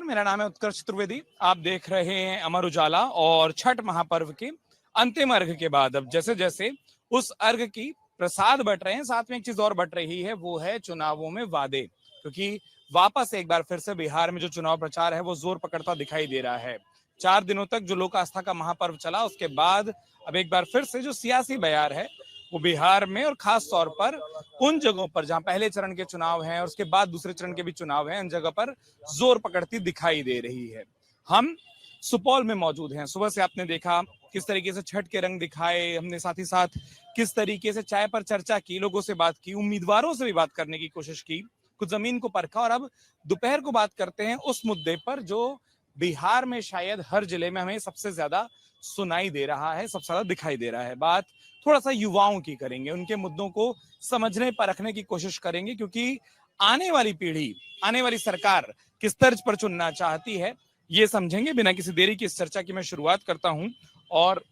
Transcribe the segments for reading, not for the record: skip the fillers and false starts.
मेरा नाम है उत्कर्ष चतुर्वेदी। आप देख रहे हैं अमर उजाला और छठ महापर्व के अंतिम अर्घ के बाद अब जैसे जैसे उस अर्घ की प्रसाद बट रहे हैं, साथ में एक चीज और बट रही है, वो है चुनावों में वादे। क्योंकि वापस एक बार फिर से बिहार में जो चुनाव प्रचार है वो जोर पकड़ता दिखाई दे रहा है। 4 दिनों तक जो लोक आस्था का महापर्व चला, उसके बाद अब एक बार फिर से जो सियासी बयार है वो बिहार में और खास तौर पर उन जगहों पर जहां पहले चरण के चुनाव हैं और उसके बाद दूसरे चरण के भी चुनाव हैं, उन जगह पर जोर पकड़ती दिखाई दे रही है। हम सुपौल में मौजूद हैं। सुबह से आपने देखा किस तरीके से छठ के रंग दिखाए, हमने साथ ही साथ किस तरीके से चाय पर चर्चा की, लोगों से बात की, उम्मीदवारों से भी बात करने की कोशिश की, कुछ जमीन को परखा। और अब दोपहर को बात करते हैं उस मुद्दे पर जो बिहार में शायद हर जिले में हमें सबसे ज्यादा सुनाई दे रहा है, सबसे ज्यादा दिखाई दे रहा है। बात थोड़ा सा युवाओं की करेंगे, उनके मुद्दों को समझने परखने की कोशिश करेंगे, क्योंकि आने वाली पीढ़ी, आने वाली सरकार किस तर्ज पर चुनना चाहती है ये समझेंगे। बिना किसी देरी की इस चर्चा की मैं शुरुआत करता हूं और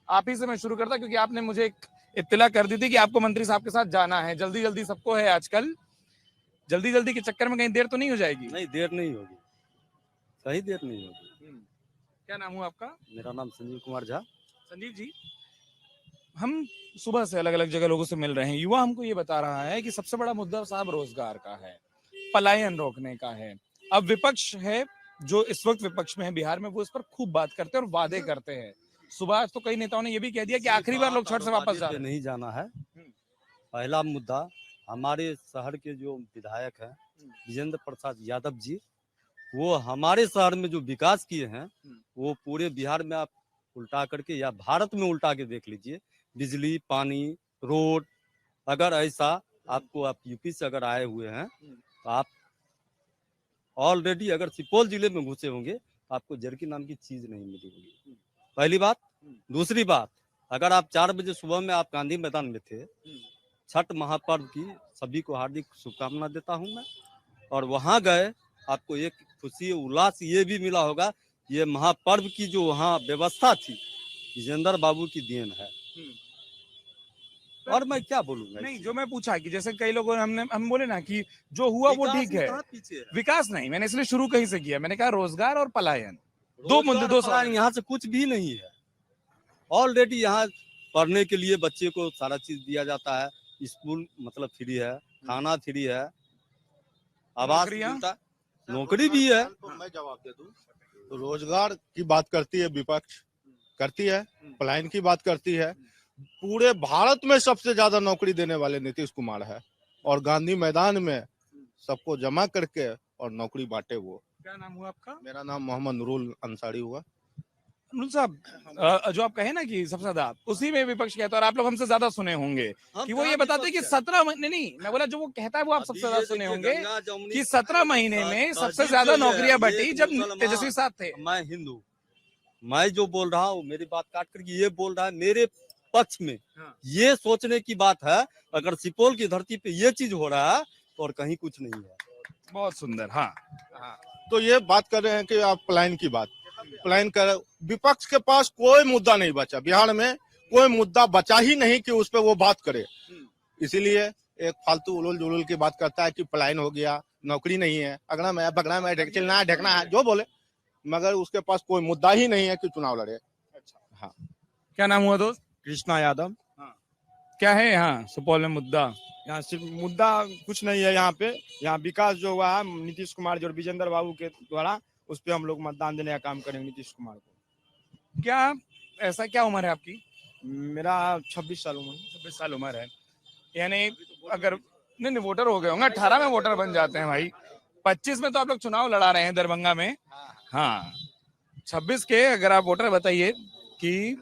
आप ही से मैं शुरू करता, क्योंकि आपने मुझे एक इत्तला कर दी थी कि आपको मंत्री साहब के साथ जाना है। जल्दी जल्दी सबको है आजकल, जल्दी जल्दी के चक्कर में कहीं देर तो नहीं हो जाएगी? नहीं, देर नहीं होगी, सही देर नहीं होगी। क्या नाम हुआ आपका? मेरा नाम संजीव कुमार झा। संजीव जी, हम सुबह से अलग अलग जगह लोगों से मिल रहे हैं। युवा हमको ये बता रहा है कि सबसे बड़ा मुद्दा साहब रोजगार का है, पलायन रोकने का है। अब विपक्ष है जो इस वक्त विपक्ष में है बिहार में, वो इस पर खूब बात करते हैं और वादे करते हैं। सुबह तो कई नेताओं ने ये भी कह दिया कि आखिरी बार लोग छठ से वापस जा रहे हैं। नहीं जाना है। पहला मुद्दा, हमारे शहर के जो विधायक हैं विजेंद्र प्रसाद यादव जी, वो हमारे शहर में जो विकास किए हैं वो पूरे बिहार में आप उल्टा करके या भारत में उल्टा के देख लीजिए। बिजली, पानी, रोड, अगर ऐसा आपको, आप यूपी से अगर आए हुए हैं तो आप ऑलरेडी अगर सुपौल जिले में घुसे होंगे तो आपको जर्की नाम की चीज नहीं मिलेगी, पहली बात। दूसरी बात, अगर आप 4 बजे सुबह में आप गांधी मैदान में थे, छठ महापर्व की सभी को हार्दिक शुभकामना देता हूं मैं। और वहां गए, आपको एक खुशी उल्लास ये भी मिला होगा, ये महापर्व की जो वहाँ व्यवस्था थी विजेंद्र बाबू की देन है। और मैं क्या बोलूंगा? नहीं, जो मैं पूछा कि जैसे कई लोगों ने हम बोले ना कि जो हुआ वो ठीक है, विकास नहीं। मैंने इसलिए शुरू कहीं से किया, मैंने कहा रोजगार और पलायन, दो मुद्दे, दो सवाल। यहाँ से कुछ भी नहीं है। ऑलरेडी यहाँ पढ़ने के लिए बच्चे को सारा चीज दिया जाता है, स्कूल मतलब फ्री है, खाना फ्री है, आवास मिलता, नौकरी भी है। तो मैं जवाब दे दूं, तो रोजगार की बात करती है विपक्ष, करती है, पलायन की बात करती है। पूरे भारत में सबसे ज्यादा नौकरी देने वाले नीतीश कुमार है, और गांधी मैदान में सबको जमा करके और नौकरी बांटे वो। क्या नाम हुआ आपका? मेरा नाम मोहम्मद नूरुल अंसारी हुआ। नूरुल साहब, जो आप कहे ना कि सबसे ज्यादा, उसी में विपक्ष कहता है, और आप लोग हमसे ज्यादा सुने होंगे कि वो ये बताते हैं कि 17 महीने, नहीं मैं बोला जो वो कहता है वो आप सबसे ज्यादा सुने होंगे कि 17 महीने में सबसे ज्यादा नौकरियां बटी जब तेजस्वी साथ थे। मैं हिंदू, मैं जो बोल रहा हूँ, मेरी बात काट करके ये बोल रहा है मेरे पक्ष में। ये सोचने की बात है, अगर सुपौल की धरती पे ये चीज हो रहा है तो और कहीं कुछ नहीं है। बहुत सुंदर। हाँ, तो ये बात कर रहे हैं कि आप पलायन की बात, पलायन कर, विपक्ष के पास कोई मुद्दा नहीं बचा, बिहार में कोई मुद्दा बचा ही नहीं कि उस पर वो बात करे। इसीलिए एक फालतू उलूल जुलूल की बात करता है कि पलायन हो गया, नौकरी नहीं है, अगड़ा में बगड़ा में चलना है, ढकना है, जो बोले, मगर उसके पास कोई मुद्दा ही नहीं है कि चुनाव लड़े। हाँ। क्या नाम हुआ दोस्त? कृष्णा यादव। क्या है यहाँ सुपौल में मुद्दा? यहाँ सिर्फ मुद्दा कुछ नहीं है, यहाँ पे यहाँ विकास जो हुआ है नीतीश कुमार जी और विजेंद्र बाबू के द्वारा, उस पे हम लोग मतदान देने का काम करेंगे नीतीश कुमार को। क्या ऐसा, क्या उम्र है आपकी? मेरा 26 साल उम्र। 26 साल उम्र है, यानी अगर नहीं वोटर हो गए होंगे, 18 में वोटर बन जाते हैं भाई। 25 में तो आप लोग चुनाव लड़ा रहे हैं दरभंगा में। हाँ, 26 के अगर आप वोटर, बताइए कि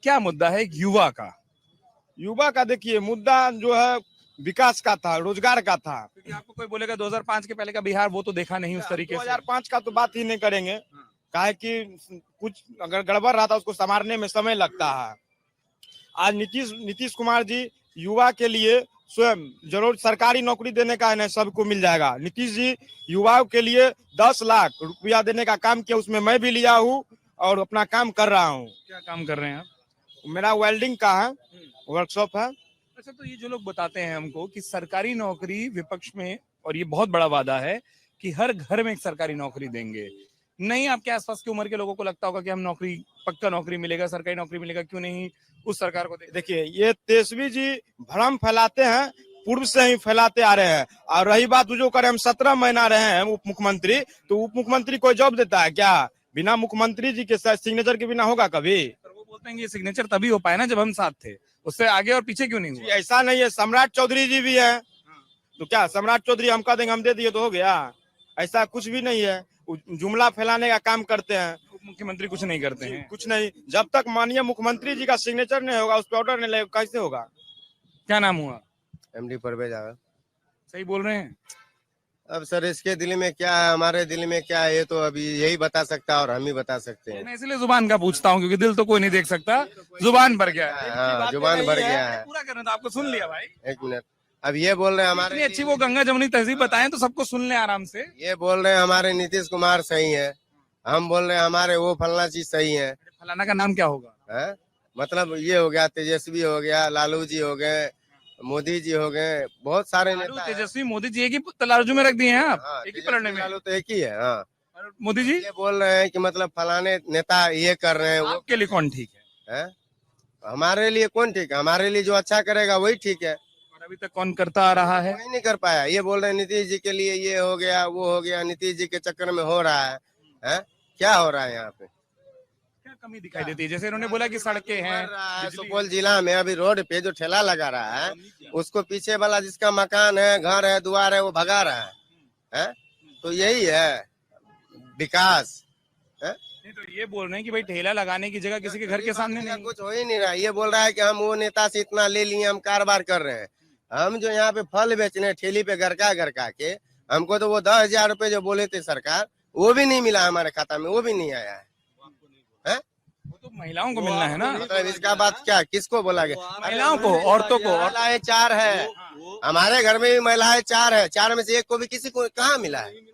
क्या मुद्दा है युवा का? युवा का देखिए मुद्दा जो है विकास का था, रोजगार का था। क्योंकि आपको कोई बोलेगा 2005 के पहले का बिहार, वो तो देखा नहीं उस तरीके से। 2005 का तो बात ही नहीं करेंगे, काहे कि कुछ अगर गड़बड़ रहा था उसको संभालने में समय लगता है। आज नीतीश कुमार जी युवा के लिए स्वयं जरूर सरकारी नौकरी देने का है ना, सबको मिल जाएगा। नीतीश जी युवाओं के लिए 10 लाख रुपया देने का काम किया, उसमें मैं भी लिया हूँ और अपना काम कर रहा हूँ। क्या काम कर रहे हैं आप? मेरा वेल्डिंग का है, वर्कशॉप है। अच्छा, तो ये जो लोग बताते हैं हमको कि सरकारी नौकरी विपक्ष में, और ये बहुत बड़ा वादा है कि हर घर में एक सरकारी नौकरी देंगे। नहीं, आपके आसपास की उम्र के लोगों को लगता होगा कि हम नौकरी, पक्का नौकरी मिलेगा, सरकारी नौकरी मिलेगा, क्यों नहीं उस सरकार को दे। देखिए, ये तेजस्वी जी भ्रम फैलाते हैं, पूर्व से ही फैलाते आ रहे हैं। और रही बात जो करे, हम 17 महीना रहे हैं उप मुख्यमंत्री, तो उप मुख्यमंत्री कोई जॉब देता है क्या? बिना मुख्यमंत्री जी के सिग्नेचर के बिना होगा कभी? पर वो बोलते हैं कि ये सिग्नेचर तभी हो पाया ना जब हम साथ थे, उससे आगे और पीछे क्यों नहीं हुआ? ऐसा नहीं है, सम्राट चौधरी जी भी है, तो क्या सम्राट चौधरी हम कह देंगे हम दे दिए तो हो गया? ऐसा कुछ भी नहीं है, जुमला फैलाने का काम करते हैं। उप मुख्यमंत्री कुछ नहीं करते हैं। कुछ नहीं, जब तक माननीय मुख्यमंत्री जी का सिग्नेचर नहीं होगा, उस पर ऑर्डर नहीं लगेगा, कैसे होगा? क्या नाम हुआ? एमडी परवेज आगा। सही बोल रहे हैं? अब सर इसके दिल में क्या है, हमारे दिल में क्या है, ये तो अभी यही बता सकता है और हम ही बता सकते हैं। मैं इसलिए जुबान का पूछता हूँ क्योंकि दिल तो कोई नहीं देख सकता, जुबान भर गया है। हाँ, जुबान भर गया है। पूरा करना था, आपको सुन लिया भाई। एक मिनट, अब ये बोल रहे हैं इतनी हमारे अच्छी वो गंगा जमुनी तहजीब बताएं तो सबको सुन ले आराम से। ये बोल रहे हैं हमारे नीतीश कुमार सही है, हम बोल रहे हैं हमारे वो फलना चीज सही है। फलाना का नाम क्या होगा? हैं? मतलब ये हो गया, तेजस्वी हो गया, लालू जी हो गए, मोदी जी हो गए, बहुत सारे लालू, नेता हैं। तेजस्वी, मोदी जी एक ही तराजू में रख दिए हैं आप, हाँ, एक ही तेजस्वी, पलड़ने में। लालू तो एक ही है। हाँ, और मोदी जी ये बोल रहे हैं कि मतलब फलाने नेता ये कर रहे हैं, वो आपके लिए कौन ठीक है? है। हमारे लिए कौन ठीक है? हमारे लिए जो अच्छा करेगा वही ठीक है। और अभी तक कौन करता आ रहा है? कोई नहीं कर पाया। ये बोल रहे हैं नीतीश जी के लिए ये हो गया, वो हो गया, नीतीश जी के चक्कर में हो रहा है? क्या हो रहा है यहाँ पे? क्या कमी दिखाई देती है? जैसे इन्होंने बोला कि सड़कें हैं, कर रहा है बिजली- सुपौल जिला में अभी रोड पे जो ठेला लगा रहा है, उसको पीछे वाला जिसका मकान है, घर है, द्वार है, वो भगा रहा है? तो यही है विकास। नहीं तो ये बोल रहे हैं कि भाई ठेला लगाने की जगह किसी के घर के सामने नहीं। कुछ हो ही नहीं रहा। ये बोल रहा है कि हम वो नेता से इतना ले लिए, हम कारोबार कर रहे हैं। हम जो यहाँ पे फल बेचने हैं ठेली पे घर का के, हमको तो वो 10,000 रुपए जो बोले थे सरकार, वो भी नहीं मिला हमारे खाता में, वो भी नहीं आया है। वो तो महिलाओं को मिलना है ना। मतलब इसका बात क्या, किसको बोला गया? महिलाओं को, औरतों को। महिलाएं 4 है, हमारे घर में भी महिलाएं 4 है, 4 में से एक को भी किसी को कहाँ मिला है?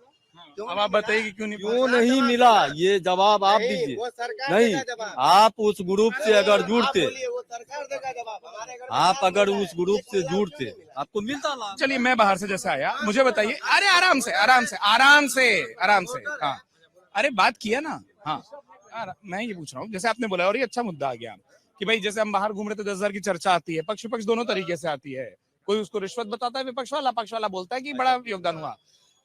अब आप बताइए कि क्यों नहीं क्यों नहीं मिला, ये जवाब आप नहीं, दीजिए। वो सरकार नहीं, देगा जवाब। आप उस ग्रुप से अगर आप जुड़ते, बोलिए, वो सरकार देगा जवाब। हमारे घर में आप 4 अगर महिला उस है, ग्रुप 1 से महिला जुड़ते, को नहीं मिला। आपको मिलता लाभ। चलिए, मैं बाहर से जैसे आया, मुझे बताइए। अरे आराम से, आराम से, आराम से, आराम से। हाँ, अरे बात किया ना। हाँ, मैं ये पूछ रहा हूँ, जैसे आपने बोला, और ये अच्छा मुद्दा आ गया कि भाई जैसे हम बाहर घूम रहे थे, 10,000 की चर्चा आती है, पक्ष विपक्ष दोनों तरीके से आती है। कोई उसको रिश्वत बताता है विपक्ष वाला, पक्ष वाला बोलता है कि बड़ा योगदान हुआ।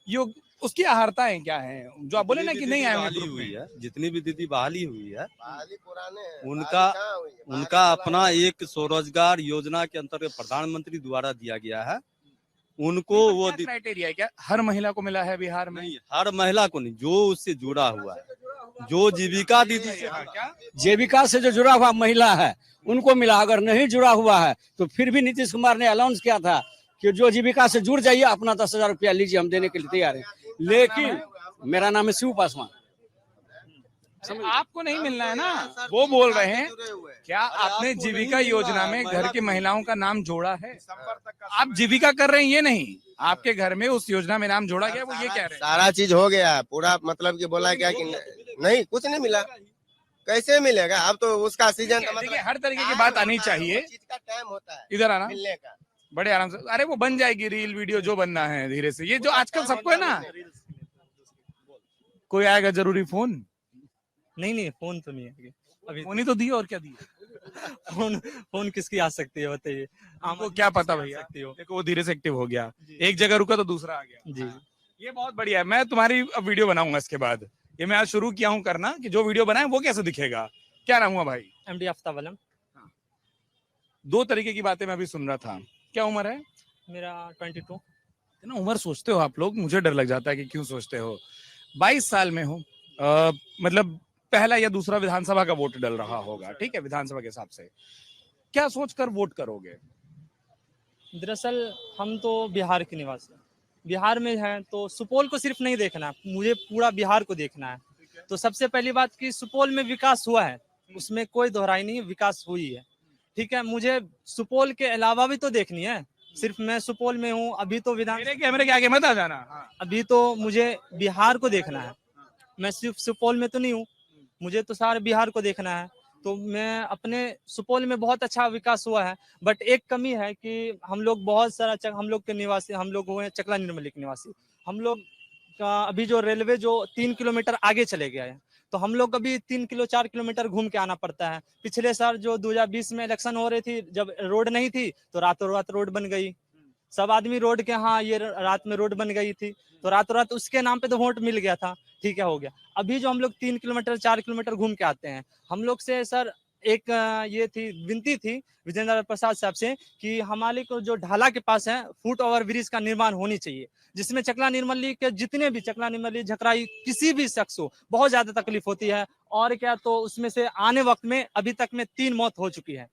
योग उसकी आहारताएं क्या हैं जो आप बोले ना कि नहीं आए बहाली हुई है, जितनी भी दीदी बहाली हुई है, बहाली पुराने हैं, उनका बहाली कहाँ हुई है? बहाली उनका वाला अपना है। एक स्वरोजगार योजना के अंतर्गत प्रधानमंत्री द्वारा दिया गया है। उनको वो क्राइटेरिया है क्या? हर महिला को मिला है बिहार में? नहीं, हर महिला को नहीं, जो उससे जुड़ा हुआ है, जो जीविका दीदी से क्या? जीविका से जो जुड़ा हुआ महिला है उनको मिला। अगर नहीं जुड़ा हुआ है तो फिर भी नीतीश कुमार ने अनाउंस किया था कि जो जीविका से जुड़ जाइए, अपना 10,000 रुपया लीजिए, हम देने के लिए तैयार हैं। लेकिन मेरा नाम है शिव पासवान। आपको नहीं मिलना है ना, वो बोल रहे हैं। क्या आपने जीविका योजना में घर की महिलाओं का नाम जोड़ा है? आप जीविका कर रहे हैं, ये नहीं, आपके घर में उस योजना में नाम जोड़ा गया, वो ये कह रहे हैं। सारा चीज हो गया पूरा, मतलब कि बोला गया कि नहीं, कुछ नहीं मिला। कैसे मिलेगा? अब तो उसका सीजन, देखिए, हर तरीके की बात आनी चाहिए। चीज का टाइम होता है इधर आना, मिलने का। बड़े आराम से। अरे वो बन जाएगी रील वीडियो, जो बनना है धीरे से। ये जो आजकल सबको है ना, कोई आएगा जरूरी फोन, नहीं फोन तो नहीं है अभी। फोन ही तो दिए, और क्या दिए? फोन किसकी आ सकती है बताइए? आपको क्या पता भैया? सकती हो देखो वो धीरे से एक्टिव हो गया, एक जगह रुका तो दूसरा आ गया। जी। ये बहुत बढ़िया है। मैं तुम्हारी अब वीडियो बनाऊंगा इसके बाद। ये मैं आज शुरू किया हूँ करना कि जो वीडियो बनाए वो कैसे दिखेगा। क्या नाम हुआ भाई? एमडी आफ्ताब आलम। 2 तरीके की बातें मैं अभी सुन रहा था। क्या उम्र है? मेरा 22। ना उम्र सोचते हो आप लोग, मुझे डर लग जाता है कि क्यों सोचते हो। 22 साल में हो, मतलब पहला या दूसरा विधानसभा का वोट डल रहा होगा, ठीक है, विधानसभा के हिसाब से क्या सोचकर वोट करोगे? दरअसल हम तो बिहार के निवासी हैं, बिहार में हैं, तो सुपौल को सिर्फ नहीं देखना है, मुझे पूरा बिहार को देखना है। तो सबसे पहली बात कि सुपौल में विकास हुआ है, उसमें कोई दोहराई नहीं है, विकास हुई है, ठीक है। मुझे सुपौल के अलावा भी तो देखनी है, सिर्फ मैं सुपौल में हूँ अभी तो मेरे कैमरे के आगे मत आ जाना। अभी तो मुझे बिहार को देखना है, मैं सिर्फ सुपौल में तो नहीं हूँ, मुझे तो सारे बिहार को देखना है। तो मैं अपने सुपौल में बहुत अच्छा विकास हुआ है, बट एक कमी है कि हम लोग बहुत सारा हम लोग के निवासी, हम लोग हुए चकला निर्मली के निवासी, हम लोग का अभी जो रेलवे जो 3 किलोमीटर आगे चले गया है, तो हम लोग अभी 3 किलो 4 किलोमीटर घूम के आना पड़ता है। पिछले साल जो 2020 में इलेक्शन हो रही थी, जब रोड नहीं थी तो रातों रात रोड बन गई। सब आदमी रोड के, हाँ ये रात में रोड बन गई थी, तो रातों रात उसके नाम पे तो वोट मिल गया था, ठीक है, हो गया। अभी जो हम लोग 3 किलोमीटर 4 किलोमीटर घूम के आते हैं, हम लोग से सर एक ये थी विनती थी विजेंद्र प्रसाद साहब से कि हमारे को जो ढाला के पास है फुट ओवर ब्रिज का निर्माण होनी चाहिए, जिसमें चकला निर्मली के जितने भी चकला निर्मली झकराई किसी भी शख्स को बहुत ज्यादा तकलीफ होती है। और क्या, तो उसमें से आने वक्त में अभी तक में 3 मौत हो चुकी है।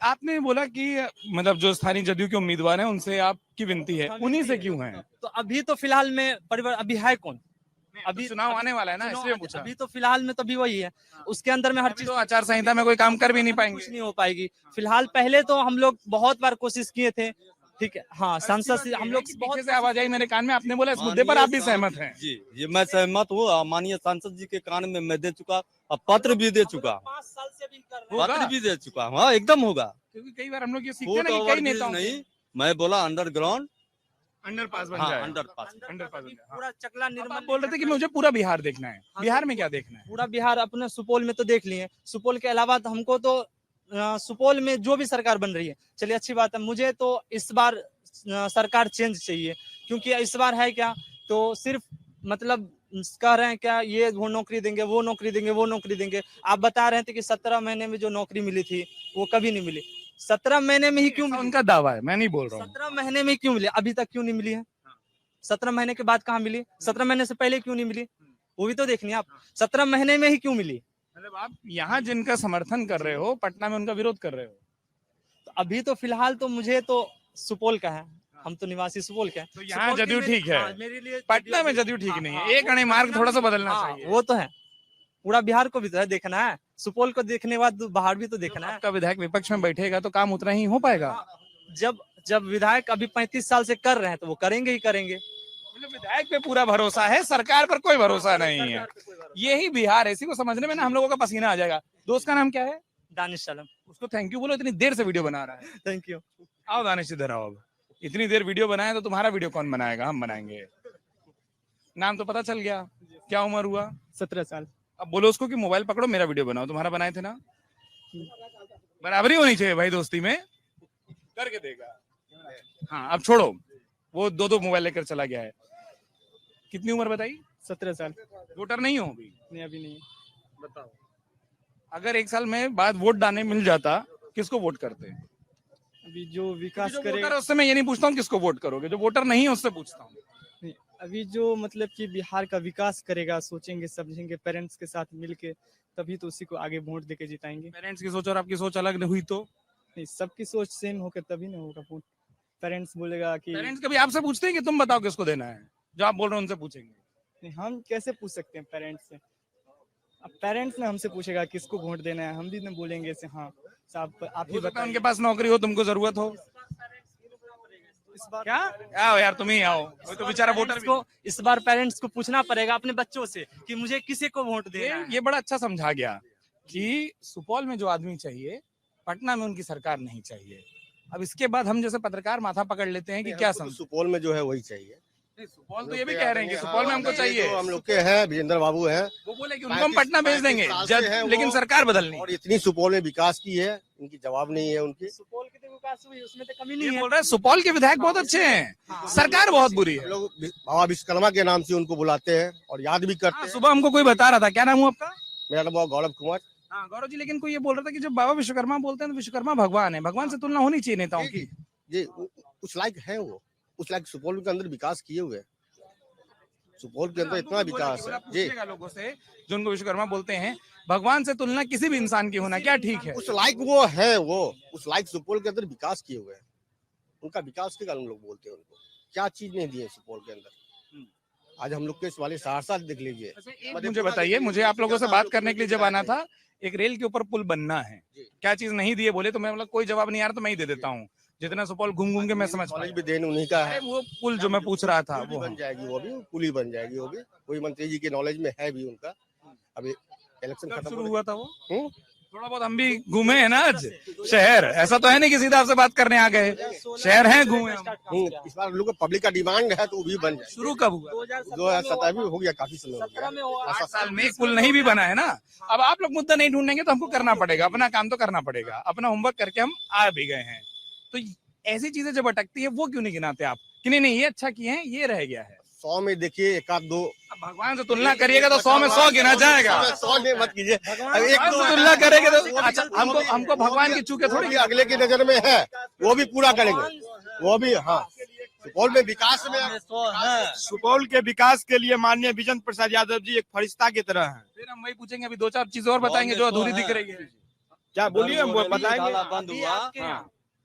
आपने बोला कि मतलब जो स्थानीय जदयू के उम्मीदवार हैं उनसे आपकी विनती है, उन्हीं से क्यों है? तो अभी तो फिलहाल में परिवार अभी है कौन, अभी चुनाव आने वाला है ना, चुनाव इसलिए पूछा। अभी तो फिलहाल में तो अभी वही है, उसके अंदर में हर अभी चीज तो आचार संहिता में कोई काम कर भी नहीं पाएंगे। कुछ नहीं हो पाएगी फिलहाल। पहले तो हम लोग बहुत बार कोशिश किए थे, ठीक है, हाँ, सांसद से हम लोग पीछे से आवाज आई मेरे कान में, आपने बोला इस मुद्दे पर आप भी सहमत हैं? जी, ये मैं सहमत हूँ। माननीय सांसद जी के कान में मैं दे चुका और पत्र भी दे चुका, 5 साल से भी कर रहे हैं। पत्र भी दे चुका हूँ। हाँ, एकदम होगा। क्योंकि कई बार हम लोग ये सीखते फुट हैं ना कि ओवर कई ब्रिज नेताओं नहीं, मैं बोला अंडरग्राउंड, अंडरपास बन हाँ, जाए। अंडरपास। अंडरपास बन जाए। पूरा चकला आप निर्मल बोल रहे थे कि मुझे पूरा बिहार देखना है, हाँ, बिहार में क्या देखना है? पूरा बिहार अपने सुपौल में तो देख लिए, सुपौल के अलावा तो हमको तो सुपौल में जो भी सरकार बन रही है, चलिए अच्छी बात है, मुझे तो इस बार सरकार चेंज चाहिए। क्योंकि इस बार है क्या, तो सिर्फ मतलब कह रहे हैं क्या, ये वो नौकरी देंगे, वो नौकरी देंगे, वो नौकरी देंगे। आप बता रहे थे कि 17 महीने में जो नौकरी मिली थी वो कभी नहीं मिली। 17 महीने में ही क्यों ऐसा मिली? उनका दावा है, मैं नहीं बोल रहा हूँ। 17 महीने में क्यों मिली, अभी तक क्यों नहीं मिली है? 17 महीने के बाद कहाँ मिली? 17 महीने से पहले क्यों नहीं मिली, वो भी तो देखनी है आप। 17 महीने में ही क्यों मिली? मतलब आप यहाँ जिनका समर्थन कर रहे हो, पटना में उनका विरोध कर रहे हो। तो अभी तो फिलहाल तो मुझे तो सुपौल का है, हम तो निवासी सुपौल के हैं। तो यहाँ सुपौल की जदयू मेरी- ठीक है, हाँ, मेरे लिए पटना में जदयू ठीक नहीं है। एक अणे मार्ग थोड़ा सा बदलना हाँ, चाहिए। वो तो है, पूरा बिहार को भी तो है देखना है, सुपौल को देखने के बाद बाहर भी तो देखना है। आपका विधायक विपक्ष में बैठेगा तो काम उतना ही हो पाएगा। जब जब विधायक अभी 35 साल से कर रहे हैं तो वो करेंगे ही करेंगे। मतलब विधायक पे पूरा भरोसा है, सरकार पर कोई भरोसा नहीं है। यही बिहार है, इसी को समझने में ना हम लोगों का पसीना आ जाएगा। दोस्त का नाम क्या है? दानिश सलम, उसको थैंक यू बोलो, इतनी देर से वीडियो बना रहा है। Thank you. आओ दानिश इधर आओ। अब इतनी देर वीडियो बनाए तो तुम्हारा वीडियो कौन बनाएगा? हम बनाएंगे। नाम तो पता चल गया, क्या उम्र हुआ? 17 साल। अब बोलो उसको कि मोबाइल पकड़ो, मेरा वीडियो बनाओ। तुम्हारा बनाए थे ना, बराबरी होनी चाहिए भाई दोस्ती में, करके देगा। हाँ अब छोड़ो, वो दो मोबाइल लेकर चला गया है। कितनी उम्र बताई? 17 साल। वोटर नहीं हो अभी? नहीं, अभी नहीं। बताओ, अगर 1 साल में बाद वोट डालने मिल जाता, किसको वोट करते? अभी जो विकास जो वोटर है उससे मैं ये नहीं पूछता हूँ किसको वोट करोगे, जो वोटर नहीं है उससे पूछता हूँ। अभी जो मतलब कि बिहार का विकास करेगा, सोचेंगे समझेंगे पेरेंट्स के साथ मिलके, तभी तो उसी को आगे वोट देके जिताएंगे। पेरेंट्स की सोच और आपकी सोच अलग हुई तो? नहीं, सबकी सोच सेम होकर तभी ना होगा वोट। पेरेंट्स बोलेगा कि पेरेंट्स कभी आपसे पूछते हैं कि तुम बताओ किसको देना है? जो आप बोल रहे हो उनसे पूछेंगे? नहीं, हम कैसे पूछ सकते हैं पेरेंट्स से? अब पेरेंट्स ने हमसे पूछेगा किसको वोट देना है, हम भी ना बोलेंगे से हाँ साहब आप ही हो सकता है बताइए। उनके पास नौकरी हो, तुमको जरूरत हो। इस बार क्या आओ यार, तुम ही आओ, वो तो बेचारा वोटर को इस बार पेरेंट्स को पूछना पड़ेगा अपने बच्चों से कि मुझे किसी को वोट देना है। ये बड़ा अच्छा समझा गया कि सुपौल में जो आदमी चाहिए, पटना में उनकी सरकार नहीं चाहिए। अब इसके बाद हम जैसे पत्रकार माथा पकड़ लेते हैं कि क्या हमको तो समझ। सुपौल में जो है वही चाहिए। नहीं, सुपौल तो ये भी कह रहे हैं कि सुपौल में हमको हाँ, चाहिए। जो हम लोग के हैं विजेंद्र बाबू हैं, वो बोले कि उनको हम पटना भेज देंगे 35 साल से है वो, लेकिन सरकार बदलनी। और इतनी सुपौल में विकास की है, उनकी जवाब नहीं है उनकी। सुपौल की तो विकास हुई, उसमें तो कमी ये नहीं है। बोल रहे हैं सुपौल के विधायक बहुत अच्छे हैं, सरकार बहुत बुरी हम है। लोग बाबा विश्वकर्मा के नाम से उनको बुलाते हैं और याद भी करते हाँ, हैं। सुबह हमको कोई बता रहा था, क्या नाम हुआ आपका? मेरा नाम है गौरव कुमार। हाँ गौरव जी, लेकिन कोई ये बोल रहा था कि जब बाबा विश्वकर्मा बोलते हैं तो विश्वकर्मा भगवान है, भगवान से तुलना होनी चाहिए नेताओं की। ये उस लायक है, वो उस लायक सुपौल के अंदर विकास किए हुए हैं। सुपौल के अंदर इतना विकास है जी। पूछिएगा लोगों से जो उनको विश्वकर्मा बोलते हैं, भगवान से तुलना किसी भी इंसान की होना क्या ठीक है? उस लायक वो है, वो उस लायक सुपौल के अंदर विकास किए हुए हैं। उनका विकास के कारण हम लोग बोलते हैं उनको। क्या चीज नहीं दी है सुपौल के अंदर? आज हम लोग के इस वाले सहरसा देख लीजिए। मुझे बताइए, मुझे आप लोगों से बात करने के लिए जब आना था, एक रेल के ऊपर पुल बनना है, क्या चीज नहीं दिए बोले, तो मैं मतलब कोई जवाब नहीं आ रहा तो मैं ही दे देता हूँ, जितना सुपौल घूम घूम के मैं समझ कॉलेज पाया। भी देन उन्हीं का है। अरे वो पुल जो मैं पूछ रहा था पुल भी वो बन जाएगी, वो भी पुल ही बन जाएगी। वो भी कोई मंत्री जी के नॉलेज में है भी उनका। अभी इलेक्शन कब खत्म शुरू हो हुआ था वो? हम्म? थोड़ा बहुत हम भी घूमे हैं ना आज शहर, ऐसा तो है नहीं कि सीधा आपसे बात करने आ गए, शहर हैं, घूमे हम। इस बार लोग पब्लिक का डिमांड है तो वो भी बन जाए। शुरू कब हुआ? 2017 में हो गया, काफी समय हो गया। 8 साल में एक पुल नहीं भी बना है ना। अब आप लोग मुद्दा नहीं ढूंढेंगे तो हमको करना पड़ेगा, अपना काम तो करना पड़ेगा, अपना होमवर्क करके हम आ भी गए हैं। तो ऐसी चीजें जब अटकती है वो क्यों नहीं गिनाते आप कि नहीं ये अच्छा किए हैं, ये रह गया है। 100 में देखिए एक आध दो, अब भगवान से तुलना करिएगा तो 100 में 100 गिना जाएगा। 100 में मत कीजिए, अब एक भगवान दो से तुलना करेंगे तो अच्छा, हमको भगवान की चूके थोड़ी थोड़ी अगले की नजर में है, वो भी पूरा करेंगे, वो भी। हाँ, सुपौल में विकास में सुपौल के विकास के लिए माननीय विजेंद्र प्रसाद यादव जी एक फरिश्ता की तरह हैं। फिर हम वही पूछेंगे, अभी 2-4 चीजें और बताएंगे जो अधूरी दिख रही है। क्या बोलिए, हम बताएंगे। बंद हुआ।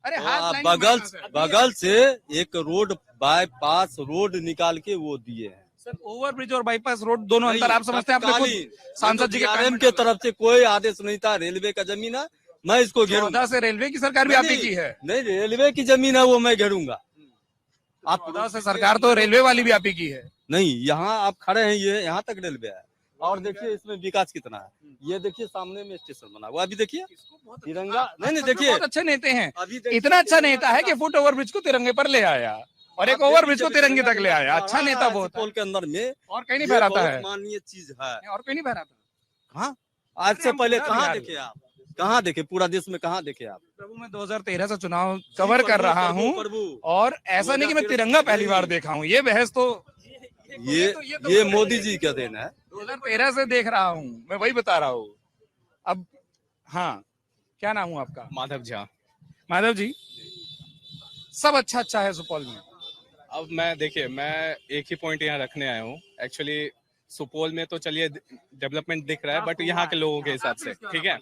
अरे तो हाथ आप लाएंगे बगल मत ना, बगल से एक रोड बाईपास रोड निकाल के वो दिए हैं। सर ओवर ब्रिज और बाईपास रोड दोनों अंतर आप समझते हैं? आपने खुद सांसद जी के DRM के तरफ से कोई आदेश नहीं था, रेलवे का जमीन है, मैं इसको घेरूंगा। 14 से रेलवे की सरकार भी आप ही की है। नहीं, रेलवे की जमीन है वो मैं घेरूंगा। आप 14 से सरकार तो रेलवे वाली भी आप ही की है। नहीं, यहाँ आप खड़े हैं, ये यहाँ तक रेलवे है। और देखिए इसमें विकास कितना है, ये देखिए सामने में स्टेशन बना हुआ, अभी देखिए तिरंगा। नहीं देखिए, बहुत अच्छे नेते हैं, अभी देखिए इतना अच्छा नेता है कि फुट ओवर ब्रिज को तिरंगे पर ले आया और एक ओवर ब्रिज को तिरंगे तक ले आया। अच्छा नेता बहुत है। सुपौल के अंदर में और कहीं नहीं ये फहराता बहुत है, माननीय चीज है। और कहीं नहीं फहराता। हाँ, आज से पहले हम कहाँ बिहार देखे आप, कहाँ देखे पूरा देश में, कहाँ देखे आप? प्रभु मैं 2013 से चुनाव कवर कर रहा हूँ प्रभु और ऐसा नहीं कि मैं तिरंगा पहली बार देखा हूँ। ये बहस तो ये मोदी जी का देन है। 2013 से देख रहा हूँ, मैं वही बता रहा हूँ। अब हाँ, क्या नाम हुआ आपका? माधव झा। माधव जी, सब अच्छा है सुपौल में। अब मैं देखिए, मैं एक ही पॉइंट यहाँ रखने आया हूँ। एक्चुअली सुपौल में तो चलिए डेवलपमेंट दिख रहा है, बट यहाँ के लोगों के हिसाब से ठीक है।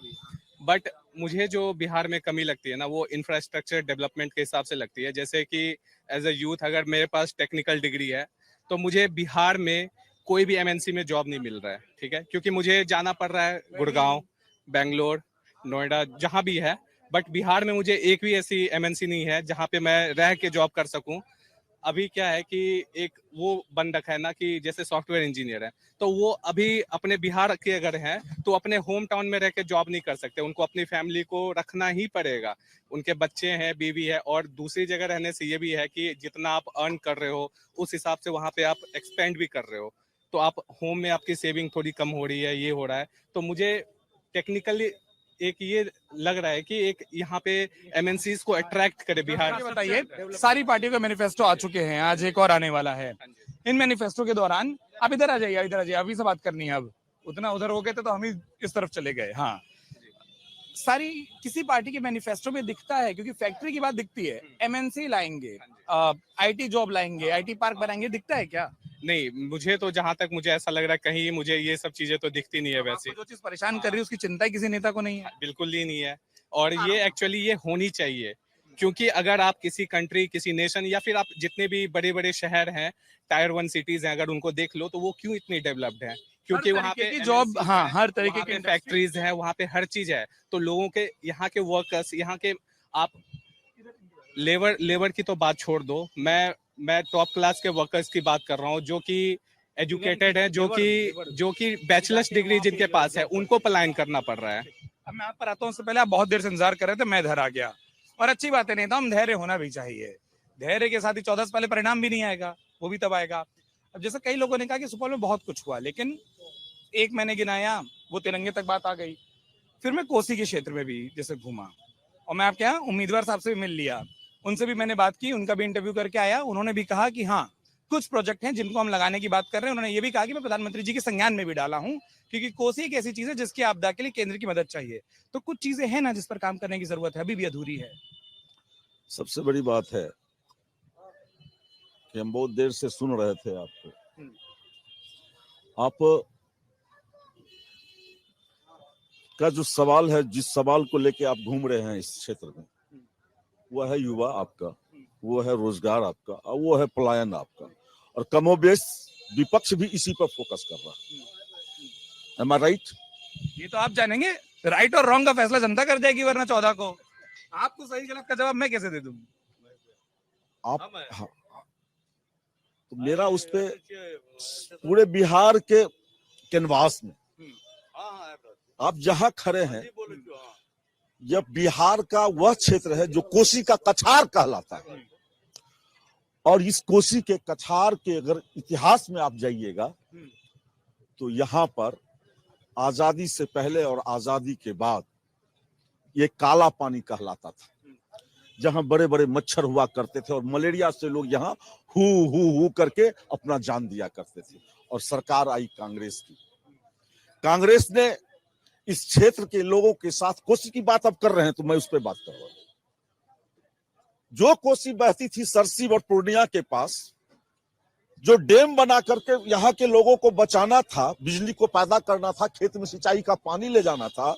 बट मुझे जो बिहार में कमी लगती है ना, वो इंफ्रास्ट्रक्चर डेवलपमेंट के हिसाब से लगती है। जैसे कि एज अ यूथ अगर मेरे पास टेक्निकल डिग्री है तो मुझे बिहार में कोई भी MNC में जॉब नहीं मिल रहा है, ठीक है, क्योंकि मुझे जाना पड़ रहा है गुड़गांव, बेंगलोर, नोएडा, जहां भी है। बट बिहार में मुझे एक भी ऐसी MNC नहीं है जहां पे मैं रह के जॉब कर सकूं। अभी क्या है कि एक वो बन रखा है ना कि जैसे सॉफ्टवेयर इंजीनियर है, तो वो अभी अपने बिहार के अगर हैं तो अपने होम टाउन में रह के जॉब नहीं कर सकते, उनको अपनी फैमिली को रखना ही पड़ेगा। उनके बच्चे हैं, बीवी है, और दूसरी जगह रहने से ये भी है कि जितना आप अर्न कर रहे हो उस हिसाब से वहां पे आप एक्सपेंड भी कर रहे हो, तो आप होम में आपकी सेविंग थोड़ी कम हो रही है, ये हो रहा है। तो मुझे टेक्निकली एक ये लग रहा है कि एक यहाँ पे MNCs को अट्रैक्ट करे बिहार। ये बताइए, सारी पार्टियों का मैनिफेस्टो आ चुके हैं, आज एक और आने वाला है। इन मैनिफेस्टो के दौरान आप इधर आ जाइए, इधर आ जाइए, अभी से बात करनी है। अब उतना उधर हो गए थे तो हम ही इस तरफ चले गए। हाँ, सारी किसी पार्टी के मैनिफेस्टो में दिखता है, क्योंकि फैक्ट्री की बात दिखती है, MNC लाएंगे, IT जॉब लाएंगे, IT पार्क बनाएंगे, दिखता है क्या? नहीं, मुझे तो जहां तक मुझे ऐसा लग रहा है कहीं मुझे ये सब चीजें तो दिखती नहीं है। वैसे जो चीज परेशान कर रही है उसकी चिंता किसी नेता को नहीं है। बिल्कुल ही नहीं है, और ये एक्चुअली ये होनी चाहिए, क्योंकि अगर आप किसी कंट्री, किसी नेशन, या फिर आप जितने भी बड़े बड़े शहर हैं, टायर 1 सिटीज हैं, अगर उनको देख लो तो वो क्यों इतनी डेवलप्ड है? क्योंकि वहाँ पे जॉब, हाँ, हर तरीके की फैक्ट्रीज है, वहाँ पे हर चीज है। तो लोगों के, यहाँ के वर्कर्स, यहाँ के आप लेबर की तो बात छोड़ दो, मैं टॉप क्लास के वर्कर्स की बात कर रहा हूँ, जो कि एजुकेटेड है, जो कि बैचलर्स डिग्री जिनके पास है, उनको पलायन करना पड़ रहा है। अब मैं आप पर आता हूँ, उससे पहले आप बहुत देर से इंतजार कर रहे थे, मैं इधर आ गया, और अच्छी बात है, नहीं था, हम धैर्य होना भी चाहिए। धैर्य के साथ ही 14 से पहले परिणाम भी नहीं आएगा, वो भी तब आएगा। अब जैसे कई लोगों ने कहा कि सुपौल में बहुत कुछ हुआ, लेकिन एक मैंने गिनाया, वो तिरंगे तक बात आ गई। फिर मैं कोसी के क्षेत्र में भी जैसे घूमा, और मैं आपके यहाँ उम्मीदवार साहब से भी मिल लिया, उनसे भी मैंने बात की, उनका भी इंटरव्यू करके आया। उन्होंने भी कहा कि हाँ, कुछ प्रोजेक्ट हैं जिनको हम लगाने की बात कर रहे हैं। उन्होंने ये भी कहा कि मैं प्रधानमंत्री जी के संज्ञान में भी डाला हूं, क्योंकि कोसी एक ऐसी चीज है जिसकी आपदा के लिए केंद्र की मदद चाहिए। तो कुछ चीजें हैं ना जिस पर काम करने की जरूरत है, अभी भी अधूरी है। सबसे बड़ी बात है कि हम बहुत देर से सुन रहे थे आपको, आप का जो सवाल है, जिस सवाल को लेके आप घूम रहे हैं इस क्षेत्र में, वो है युवा आपका, वो है रोजगार आपका, और वो है पलायन आपका, और कमोबेश विपक्ष भी इसी पर फोकस कर रहा है। Am I right? ये तो आप जानेंगे, राइट और रॉन्ग का फैसला जनता कर जाएगी, वरना 14 को आपको सही गलत का जवाब मैं कैसे दे दूं? आप हाँ, तो मेरा उस पे पूरे बिहार के कैनवास में आप जहां खड़े हैं यह बिहार का वह क्षेत्र है जो कोसी का कछार कहलाता है। और इस कोसी के कछार के अगर इतिहास में आप जाइएगा तो यहाँ पर आजादी से पहले और आजादी के बाद ये काला पानी कहलाता था, जहां बड़े बड़े मच्छर हुआ करते थे और मलेरिया से लोग यहाँ हु करके अपना जान दिया करते थे। और सरकार आई कांग्रेस की। कांग्रेस ने इस क्षेत्र के लोगों के साथ, कोसी की बात अब कर रहे हैं तो मैं उस पर बात कर रहा हूं, जो कोसी बहती थी सरसी और पूर्णिया के पास, जो डैम बना करके यहाँ के लोगों को बचाना था, बिजली को पैदा करना था, खेत में सिंचाई का पानी ले जाना था,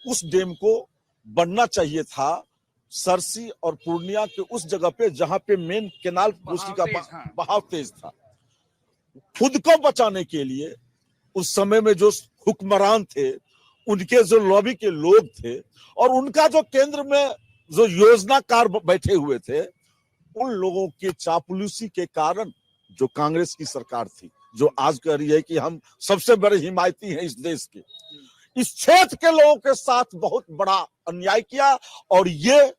उस डैम को बनना चाहिए था सरसी और पूर्णिया के उस जगह पे जहां पे मेन केनाल कोसी का बहाव तेज था। खुद को बचाने के लिए उस समय में जो हुक्मरान थे, उनके जो लॉबी के लोग थे और उनका जो केंद्र में जो योजनाकार बैठे हुए थे, उन लोगों के चापलूसी के कारण जो कांग्रेस की सरकार थी, जो आज कह रही है कि हम सबसे बड़े हिमायती हैं इस देश के, इस क्षेत्र के लोगों के साथ बहुत बड़ा अन्याय किया और ये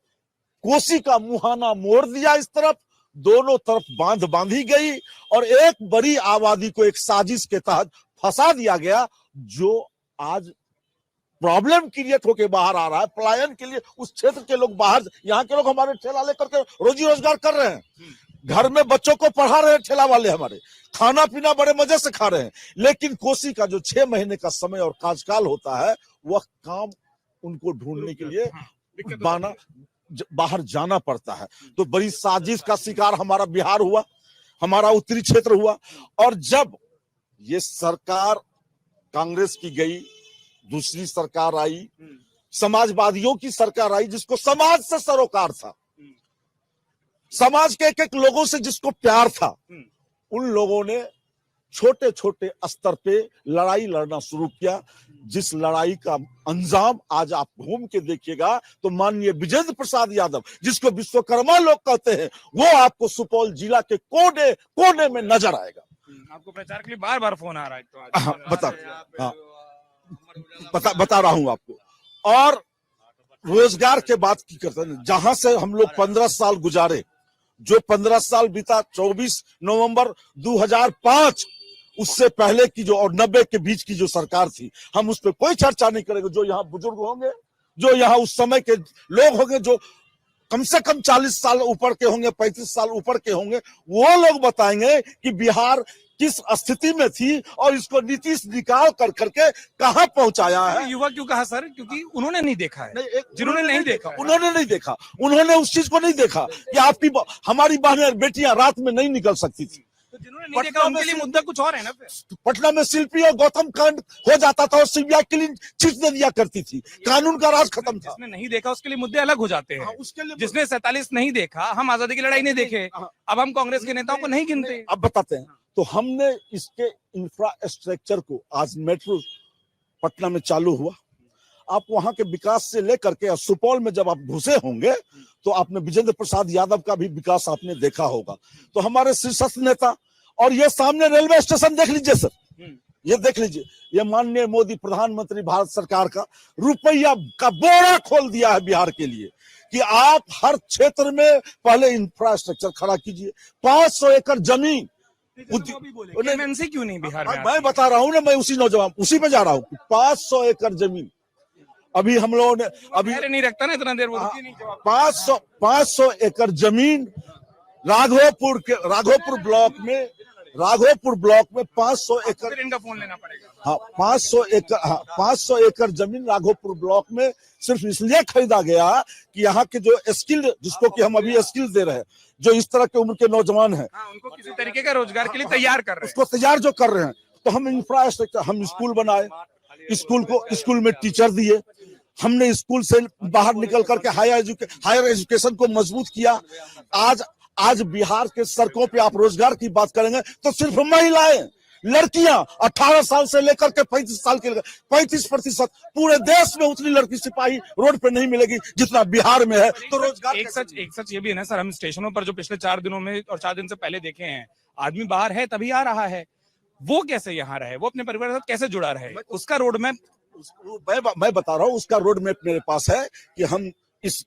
कोसी का मुहाना मोड़ दिया इस तरफ, दोनों तरफ बांध बांधी गई और एक बड़ी आबादी को एक साजिश के तहत फंसा दिया गया, जो आज प्रॉब्लम क्रिएट होके बाहर आ रहा है। पलायन के लिए उस क्षेत्र के लोग बाहर, यहाँ के लोग हमारे ठेला लेकर के रोजी रोजगार कर रहे हैं, घर में बच्चों को पढ़ा रहे हैं, ठेला वाले हमारे खाना पीना बड़े मजे से खा रहे हैं। लेकिन कोसी का जो 6 महीने का समय और कार्यकाल होता है, वह काम उनको ढूंढने के लिए बाहर जाना पड़ता है। तो बड़ी साजिश का शिकार हमारा बिहार हुआ, हमारा उत्तरी क्षेत्र हुआ। और जब ये सरकार कांग्रेस की गई, दूसरी सरकार आई, समाजवादियों की सरकार आई, जिसको समाज से सरोकार था, समाज के एक एक लोगों से जिसको प्यार था, उन लोगों ने छोटे छोटे स्तर पे लड़ाई लड़ना शुरू किया, जिस लड़ाई का अंजाम आज आप घूम के देखिएगा तो माननीय विजेंद्र प्रसाद यादव, जिसको विश्वकर्मा लोग कहते हैं, वो आपको सुपौल जिला के कोने कोने में नजर आएगा। आपको प्रचार के लिए बार बार फोन आ रहा है, तो बता रहा हूं आपको। और रोजगार के बात की करते हैं, जहां से हम लोग 15 साल गुजारे, जो 15 साल बीता 24 नवंबर 2005, उससे पहले की जो और 90 के बीच की जो सरकार थी, हम उस पर कोई चर्चा नहीं करेंगे। जो यहाँ बुजुर्ग होंगे, जो यहाँ उस समय के लोग होंगे, जो कम से कम 40 साल ऊपर के होंगे, 35 साल ऊपर के होंगे, वो लोग बताएंगे कि बिहार किस स्थिति में थी और इसको नीतीश निकाल कर करके कहां पहुंचाया है। युवा क्यों कहा सर? क्योंकि उन्होंने नहीं देखा है, जिन्होंने नहीं देखा, उन्होंने नहीं देखा, उन्होंने उस चीज को नहीं देखा कि आपकी हमारी बहनें बेटियां रात में नहीं निकल सकती थी। तो जिन्होंने नहीं देखा उनके लिए मुद्दा कुछ और है ना। पटना में शिल्पी और गौतम कांड हो जाता था और सीबीआई क्लीन चिट दे दिया करती थी, कानून का राज खत्म था। जिसने नहीं देखा उसके लिए मुद्दे अलग हो जाते हैं। उसके लिए जिसने 47 नहीं देखा, हम आजादी की लड़ाई नहीं देखे, अब हम कांग्रेस के नेताओं को नहीं गिनते। अब बताते हैं, तो हमने इसके इंफ्रास्ट्रक्चर को, आज मेट्रो पटना में चालू हुआ, आप वहां के विकास से लेकर के सुपौल में जब आप घुसे होंगे तो आपने विजेंद्र प्रसाद यादव का भी विकास आपने देखा होगा। तो हमारे शीर्षस्थ नेता, और ये सामने रेलवे स्टेशन देख लीजिए सर, ये देख लीजिए, ये माननीय मोदी प्रधानमंत्री भारत सरकार का रुपया का बोरा खोल दिया है बिहार के लिए कि आप हर क्षेत्र में पहले इंफ्रास्ट्रक्चर खड़ा कीजिए। 500 एकड़ जमीन क्यों नहीं बिहार में? मैं बता रहा हूँ ना, मैं उसी पे जा रहा हूँ। 500 एकड़ जमीन अभी हम लोगों ने अभी नहीं रखता ना इतना देर, 500 एकड़ जमीन राघोपुर ब्लॉक में 500 एकड़, इनका फोन लेना पड़ेगा। हाँ 500 एकड़ जमीन राघोपुर ब्लॉक में सिर्फ इसलिए खरीदा गया कि यहाँ के जो स्किल्ड, जिसको कि हम अभी स्किल दे रहे हैं, जो इस तरह के उम्र के नौजवान हैं, उनको किसी तरीके का रोजगार के लिए तैयार कर रहे हैं, उसको तैयार जो कर रहे हैं। तो हम इंफ्रास्ट्रक्चर, हम स्कूल बनाए, स्कूल में टीचर दिए, हमने स्कूल से बाहर निकल करके हायर एजुकेशन को मजबूत किया। आज बिहार के सड़कों पे आप रोजगार की बात करेंगे तो सिर्फ महिलाएं, लड़कियां 18 साल से लेकर के 35 साल के 35% पूरे देश में उतनी लड़की सिपाही रोड पे नहीं मिलेगी जितना बिहार में है। तो रोजगार एक सच ये भी है ना सर, हम स्टेशनों पर जो पिछले 4 दिनों में और 4 दिन से पहले देखे हैं, आदमी बाहर है तभी आ रहा है, वो कैसे यहाँ रहे, वो अपने परिवार के साथ कैसे जुड़ा रहे, उसका रोड मैप मैं बता रहा हूँ, उसका रोड मैप मेरे पास है कि हम इस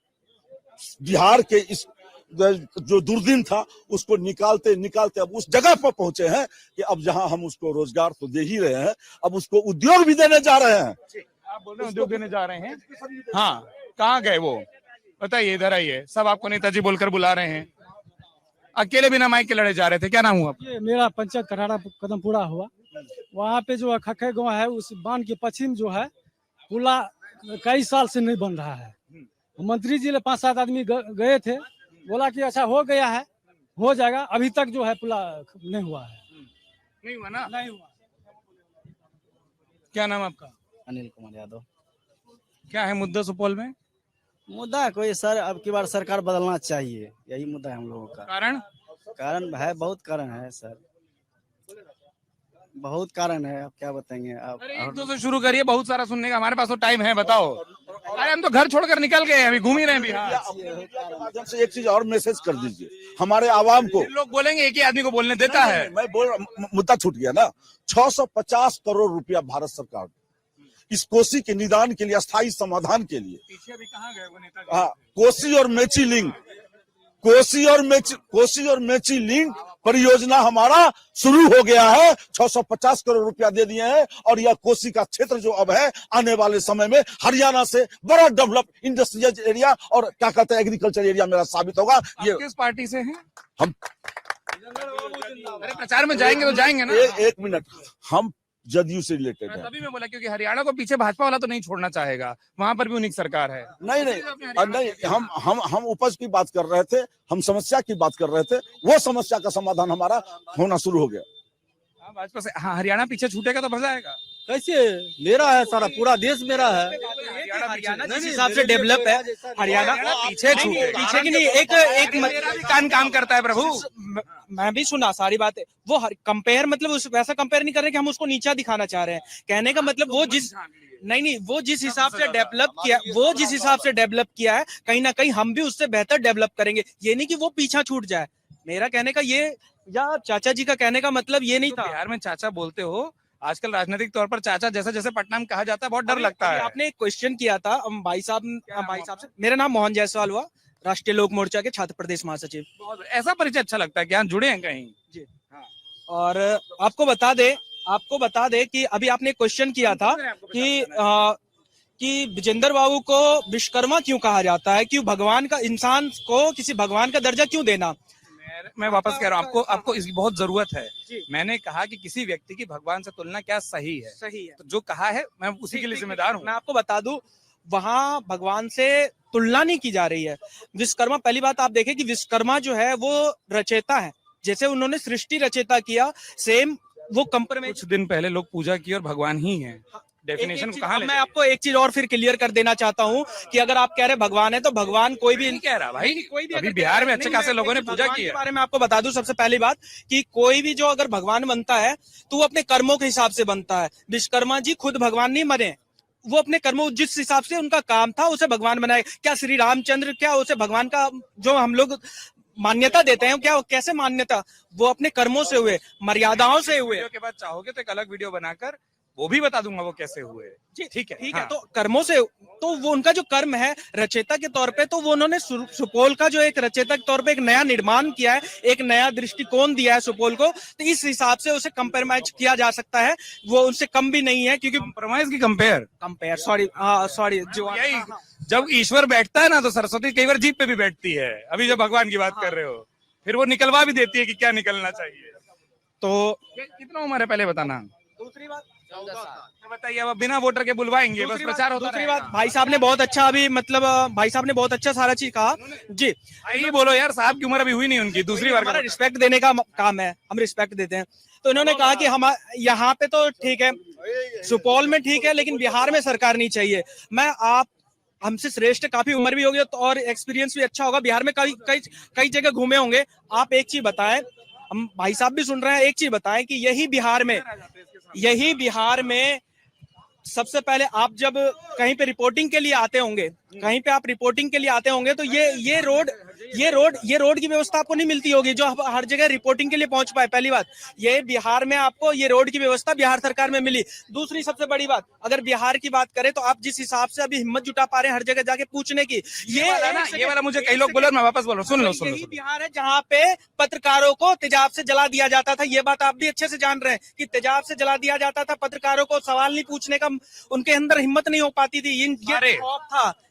बिहार के इस जो दुर्दिन था उसको निकालते निकालते अब उस जगह पर पहुंचे हैं कि अब जहां हम उसको रोजगार तो दे ही रहे हैं, अब उसको उद्योग भी देने जा रहे हैं। आप बोल रहे हैं उद्योग देने जा रहे हैं। हाँ, कहाँ गए वो बताइए, इधर आइए। सब आपको नेताजी बोलकर बुला रहे हैं, अकेले बिना माइक के लड़े जा रहे थे। क्या नाम हुआ? ये मेरा पंचायत कटारा कदम पूरा हुआ, वहाँ पे जो खखे गांव है उस बांध के पश्चिम जो है पुला कई साल से नहीं बन रहा है। मंत्री जी ने 5-7 आदमी गए थे, बोला कि अच्छा हो गया है, हो जाएगा, अभी तक जो है पुला नहीं हुआ है। नहीं हुआ ना? नहीं हुआ। क्या नाम आपका? अनिल कुमार यादव। क्या है मुद्दा सुपौल में? मुद्दा कोई सर, अब की बार सरकार बदलना चाहिए, यही मुद्दा है हम लोगों का। कारण है, बहुत कारण है सर, बहुत कारण है, अब क्या बताएंगे आप। अरे एक दो से शुरू करिए, बहुत सारा सुनने का हमारे पास तो टाइम है, बताओ। अरे हम तो घर छोड़कर निकल गए, अभी घूम ही रहे हैं बिहार। माध्यम से एक चीज और मैसेज कर दीजिए हमारे आवाम को। लोग बोलेंगे एक ही आदमी को बोलने देता है। मैं बोल रहा, मुद्दा छूट गया ना। 650 करोड़ रुपया भारत सरकार इस कोसी के निदान के लिए, अस्थायी समाधान के लिए। पीछे अभी कहाँ गए वो नेता? हाँ, कोसी और मेची लिंक, कोसी और मेची लिंक परियोजना हमारा शुरू हो गया है। 650 करोड़ रुपया दे दिए हैं और यह कोसी का क्षेत्र जो अब है आने वाले समय में हरियाणा से बड़ा डेवलप इंडस्ट्रियल एरिया और क्या कहते हैं एग्रीकल्चर एरिया मेरा साबित होगा। ये किस पार्टी से हैं? हम अरे प्रचार में जाएंगे तो जाएंगे ना। एक मिनट, हम जदयू से रिलेटेड है। तभी मैं बोला क्योंकि हरियाणा को पीछे भाजपा वाला तो नहीं छोड़ना चाहेगा, वहां पर भी उन्हीं की सरकार है। नहीं, हम उपज की बात कर रहे थे, हम समस्या की बात कर रहे थे, वो समस्या का समाधान हमारा होना शुरू हो गया। भाजपा से हाँ, हरियाणा पीछे छूटेगा तो फंसा जाएगा। कैसे मेरा है, सारा पूरा देश मेरा है। हरियाणा जिस हिसाब से डेवलप है हरियाणा पीछे पीछे की नहीं, एक कान काम करता है प्रभु। मैं भी सुना सारी बातें, वो कंपेयर मतलब वैसा कंपेयर नहीं कर रहे कि हम उसको नीचा दिखाना चाह रहे हैं। कहने का मतलब वो वो जिस हिसाब से डेवलप किया है कहीं ना कहीं हम भी उससे बेहतर डेवलप करेंगे। ये नहीं कि वो पीछा छूट जाए। मेरा कहने का ये, या चाचा जी का कहने का मतलब ये नहीं था। बिहार में चाचा बोलते हो, आजकल राजनीतिक तौर पर चाचा जैसे जैसे पटना में कहा जाता है, बहुत डर लगता है। आपने एक क्वेश्चन किया था भाई साहब से। मेरा नाम मोहन जायसवाल हुआ, राष्ट्रीय लोक मोर्चा के छात्र प्रदेश महासचिव। ऐसा परिचय अच्छा लगता है कि यहाँ जुड़े हैं कहीं जी। हाँ। और आपको बता दे कि अभी आपने क्वेश्चन किया था कि विजेंद्र बाबू को विश्वकर्मा क्यों कहा जाता है, क्यों भगवान का, इंसान को किसी भगवान का दर्जा क्यों देना। मैं वापस कह रहा हूँ, आपको इसकी बहुत जरूरत है। मैंने कहा कि किसी व्यक्ति की भगवान से तुलना क्या सही है। तो जो कहा है मैं उसी के लिए जिम्मेदार हूँ। मैं आपको बता दूं, वहां भगवान से तुलना नहीं की जा रही है। विश्वकर्मा, पहली बात आप देखें कि विश्वकर्मा जो है वो रचेता है, जैसे उन्होंने सृष्टि रचेता किया, सेम वो कंपेयर। कुछ दिन पहले लोग पूजा की और भगवान ही है। डेफिनेशन कहाँ मैं आपको एक चीज और फिर क्लियर कर देना चाहता हूँ कि अगर आप कह रहे भगवान है तो भगवान कोई भी नहीं कह रहा भाई। कोई भी अभी बिहार में अच्छे खासे लोगों ने पूजा की है। बारे में आपको बता दूं सबसे पहली बात कि कोई भी जो अगर भगवान बनता है तो वो अपने कर्मों के हिसाब से बनता है। विश्वकर्मा जी खुद भगवान नहीं बने, वो अपने कर्मों, जिस हिसाब से उनका काम था उसे भगवान बनाए। क्या श्री रामचंद्र, क्या उसे भगवान का जो हम लोग मान्यता देते हैं, क्या कैसे मान्यता, वो अपने कर्मों से हुए, मर्यादाओं से हुए। के बाद चाहोगे तो एक अलग वीडियो बनाकर वो भी बता दूंगा वो कैसे हुए। ठीक है। हाँ। तो कर्मों से, तो वो उनका जो कर्म है रचेता के तौर पे, तो वो उन्होंने सुपौल का जो एक रचेता के तौर पे एक नया निर्माण किया है, एक नया दृष्टिकोण दिया है सुपौल को, तो इस हिसाब से उसे कंपेयर किया जा सकता है। वो उनसे कम भी नहीं है, क्योंकि कंप्रोमाइज की कंपेयर सॉरी जो यही, जब ईश्वर बैठता है ना तो सरस्वती कई बार जीप पे भी बैठती है। अभी जब भगवान की बात कर रहे हो, फिर वो निकलवा भी देती है कि क्या निकलना चाहिए। तो कितना उम्र है पहले बताना। दूसरी बात बताइए, अब बिना वोटर के बुलवाएंगे, बस प्रचार होता दूसरी बात, भाई साहब ने बहुत अच्छा, अभी मतलब भाई साहब ने बहुत अच्छा सारा चीज कहा जी। यही बोलो यार, साहब की उम्र अभी हुई नहीं उनकी, दूसरी बार हमारा रिस्पेक्ट देने का काम है, हम रिस्पेक्ट देते हैं। तो इन्होंने कहा कि हम यहाँ पे तो ठीक है, सुपौल में ठीक है, लेकिन बिहार में सरकार नहीं चाहिए। आप हमसे श्रेष्ठ, काफी उम्र भी होगी और एक्सपीरियंस भी अच्छा होगा, बिहार में कई जगह घूमे होंगे। आप एक चीज बताएं, हम भाई साहब भी सुन रहे हैं, एक चीज बताएं कि यही बिहार में सबसे पहले आप जब कहीं पे रिपोर्टिंग के लिए आते होंगे, तो ये रोड ये रोड की व्यवस्था आपको नहीं मिलती होगी जो हर जगह रिपोर्टिंग के लिए पहुंच पाए। पहली बात ये बिहार में आपको ये रोड की व्यवस्था बिहार सरकार में मिली। दूसरी सबसे बड़ी बात, अगर बिहार की बात करें तो आप जिस हिसाब से अभी हिम्मत जुटा पा रहे हैं हर जगह जाके पूछने की, ये वाला मुझे कई लोग बोले, मैं वापस बोल रहा हूँ, सुन लो। यही बिहार है जहाँ पे पत्रकारों को तेजाब से जला दिया जाता था। ये बात आप भी अच्छे से जान रहे हैं कि तेजाब से जला दिया जाता था, पत्रकारों को सवाल नहीं पूछने का उनके अंदर हिम्मत नहीं हो पाती थी।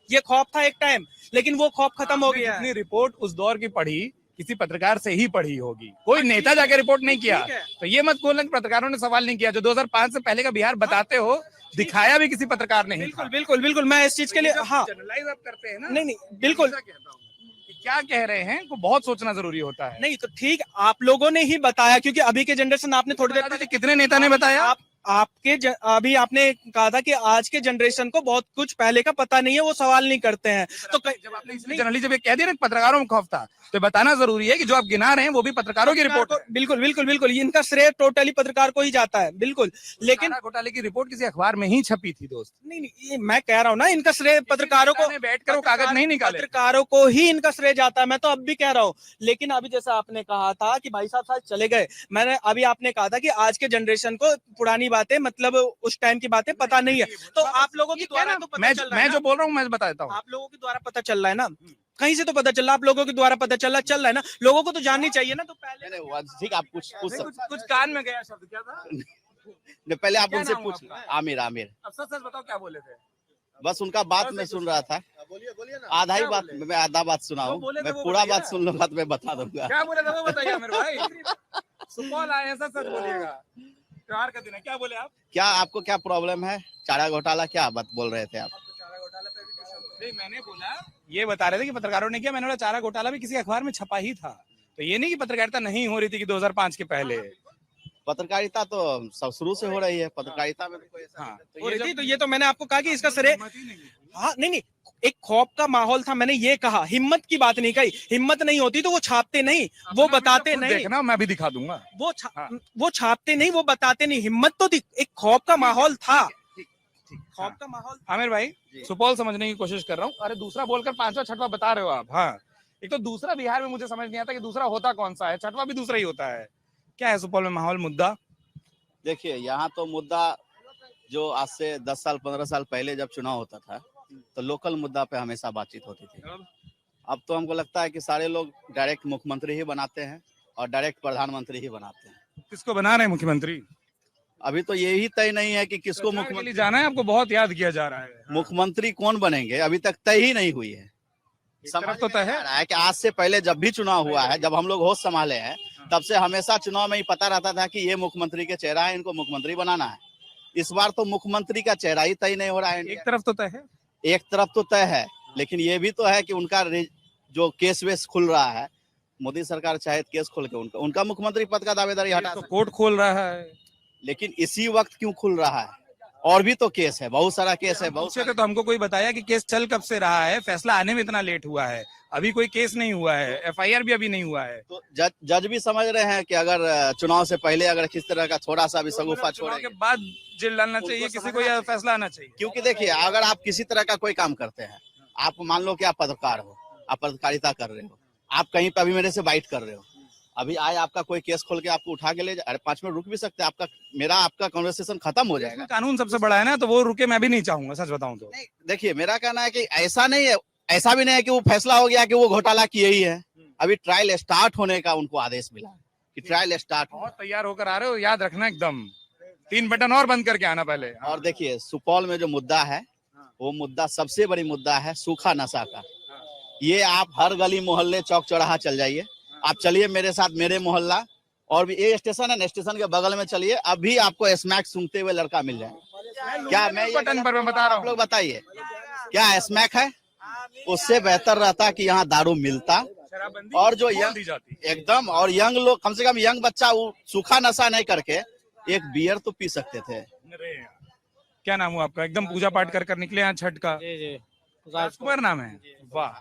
ये खौफ था एक टाइम, लेकिन वो खौफ खत्म हो गया। अपनी रिपोर्ट उस दौर की पढ़ी किसी पत्रकार से ही पढ़ी होगी, कोई नेता जाके रिपोर्ट नहीं किया। तो ये मत बोलना कि पत्रकारों ने सवाल नहीं किया। जो 2005 से पहले का बिहार बताते हो, दिखाया भी किसी पत्रकार ने। बिल्कुल मैं इस चीज के लिए जनरलाइज आप करते हैं ना। नहीं बिल्कुल क्या कह रहे हैं को बहुत सोचना जरूरी होता है। नहीं तो ठीक, आप लोगों ने ही बताया, क्योंकि अभी के जनरेशन आपने थोड़ी देर पहले कितने नेता ने बताया अभी आपने कहा था कि आज के जनरेशन को बहुत कुछ पहले का पता नहीं है, वो सवाल नहीं करते हैं। तो जब आपने जनरली जब ये कह दिया ना पत्रकारों में खौफ था, तो बताना जरूरी है कि जो आप गिना रहे हैं वो भी पत्रकारों की रिपोर्ट। बिल्कुल इनका श्रेय टोटली पत्रकार को ही जाता है। बिल्कुल, लेकिन घोटाले की रिपोर्ट किसी अखबार में ही छपी थी दोस्त। नहीं मैं कह रहा हूँ ना, इनका श्रेय पत्रकारों को बैठकर कागज नहीं निकाले, पत्रकारों को ही इनका श्रेय जाता है। मैं तो अब भी कह रहा हूँ, लेकिन अभी जैसा आपने कहा था कि भाई साहब चले गए, मैंने अभी आपने कहा था कि आज के जनरेशन को पुरानी बातें मतलब उस टाइम की बातें पता नहीं है। तो आप लोगों के द्वारा तो पता चल रहा है, मैं जो बोल रहा हूँ मैं बता देता हूँ, आप लोगों के द्वारा पता चल रहा है ना, कहीं से तो पता चल रहा है, आप लोगों के द्वारा पता चल रहा है ना, लोगों को तो जाननी चाहिए ना। तो पहले ठीक, आप कुछ कान में गया शब्द क्या था? पहले आप उनसे पूछ। आमिर अब सच बताओ क्या बोले थे? बस उनका बात मैं सुन रहा था, बोलिए ना। आधा ही बात, मैं आधा बात सुना हूँ, मैं पूरा बात सुन लूंगा तो मैं बता दूंगा। क्या बोले थे वो बताइए मेरे भाई। सुपौल आए हैं, सच बोलिएगा, त्योहार का दिन है, क्या बोले आप? क्या आपको क्या प्रॉब्लम है? चारा घोटाला क्या बात बोल रहे थे आप? नहीं मैंने बोला, ये बता रहे थे कि पत्रकारों ने किया, मैंने बोला चारा घोटाला भी किसी अखबार में छपा ही था। तो ये नहीं कि पत्रकारिता नहीं हो रही थी कि 2005 के पहले। पत्रकारिता तो सब शुरू से हो रही है, पत्रकारिता में कोई हो रही थी। तो ये तो मैंने आपको कहा कि इसका श्रेय, हाँ नहीं एक खौफ का माहौल था, मैंने ये कहा, हिम्मत की बात नहीं कही। हिम्मत नहीं होती तो वो छापते नहीं, वो बताते नहीं। देखना मैं भी दिखा दूंगा। वो छापते नहीं, वो बताते नहीं। हिम्मत तो थी, एक खौफ का माहौल था, खौफ का माहौल। आमिर भाई सुपौल समझने की कोशिश कर रहा हूँ। अरे दूसरा बोलकर पांचवा छठवा बता रहे हो आप। हाँ, एक तो दूसरा बिहार में मुझे समझ नहीं आता कि दूसरा होता कौन सा है, छठवा भी दूसरा ही होता है। क्या है सुपौल में माहौल, मुद्दा? देखिए यहाँ तो मुद्दा जो आज से 10 साल 15 साल पहले जब चुनाव होता था तो लोकल मुद्दा पे हमेशा बातचीत होती थी। अब तो हमको लगता है कि सारे लोग डायरेक्ट मुख्यमंत्री ही बनाते हैं और डायरेक्ट प्रधानमंत्री ही बनाते हैं। किसको बना रहे हैं मुख्यमंत्री? अभी तो यही तय नहीं है कि किसको मुख्यमंत्री जाना है। आपको बहुत याद किया जा रहा है, मुख्यमंत्री कौन बनेंगे अभी तक तय ही नहीं हुई है। समझ तो तय है कि आज से पहले जब भी चुनाव हुआ है, जब हम लोग होश संभाले हैं, तब से हमेशा चुनाव में ही पता रहता था कि ये मुख्यमंत्री के चेहरा है, इनको मुख्यमंत्री बनाना है। इस बार तो मुख्यमंत्री का चेहरा ही तय नहीं हो रहा है। एक तरफ तो तय है, एक तरफ तो तय है, लेकिन ये भी तो है कि उनका जो केस वेस खुल रहा है, मोदी सरकार चाहे केस खोल के उनका मुख्यमंत्री पद का दावेदारी हटा, तो कोर्ट खोल रहा है। लेकिन इसी वक्त क्यों खुल रहा है? और भी तो केस है, बहुत सारा केस है। बहुत तो हमको कोई बताया कि केस चल कब से रहा है, फैसला आने में इतना लेट हुआ है, अभी कोई केस नहीं हुआ है, एफआईआर भी अभी नहीं हुआ है। तो जज भी समझ रहे हैं कि अगर चुनाव से पहले अगर किस तरह का थोड़ा सा भी सगुफा छोड़े के बाद जेल डालना चाहिए, किसी को यह फैसला आना चाहिए। क्योंकि देखिए अगर आप किसी तरह का कोई काम करते हैं, आप मान लो कि आप पत्रकार हो, आप पत्रकारिता कर रहे हो, आप कहीं पे अभी मेरे से बाइट कर रहे हो, अभी आए आपका कोई केस खोल के आपको उठा के ले जाए, 5 मिनट रुक भी सकते हैं, आपका कन्वर्सेशन खत्म हो जाएगा। कानून सबसे बड़ा है ना, तो वो रुके मैं भी नहीं चाहूंगा, सच बताऊं तो। देखिए मेरा कहना है कि ऐसा नहीं है, ऐसा भी नहीं है कि वो फैसला हो गया कि वो घोटाला किए ही है। अभी ट्रायल स्टार्ट होने का उनको आदेश मिला कि ट्रायल स्टार्ट। बहुत तैयार होकर आ रहे हो, याद रखना एकदम 3 बटन और बंद करके आना पहले। और देखिए सुपौल में जो मुद्दा है, वो मुद्दा सबसे बड़ी मुद्दा है सूखा नशा का। ये आप हर गली मोहल्ले चौक चौराहा चल जाइए, आप चलिए मेरे साथ, मेरे मोहल्ला और भी एक स्टेशन है, स्टेशन के बगल में चलिए, अभी आपको स्मैक सूंघते हुए लड़का मिल जाए। क्या मैं बटन पर मैं बता रहा हूँ, आप लोग बताइए क्या स्मैक है? उससे बेहतर रहता कि यहाँ दारू मिलता और जो यंग एकदम, और यंग लोग, कम से कम यंग बच्चा वो सूखा नशा नहीं करके एक बियर तो पी सकते थे। क्या नाम हुआ आपका? एकदम पूजा पाठ कर निकले यहाँ छठ का? राजकुमार नाम है, वाह।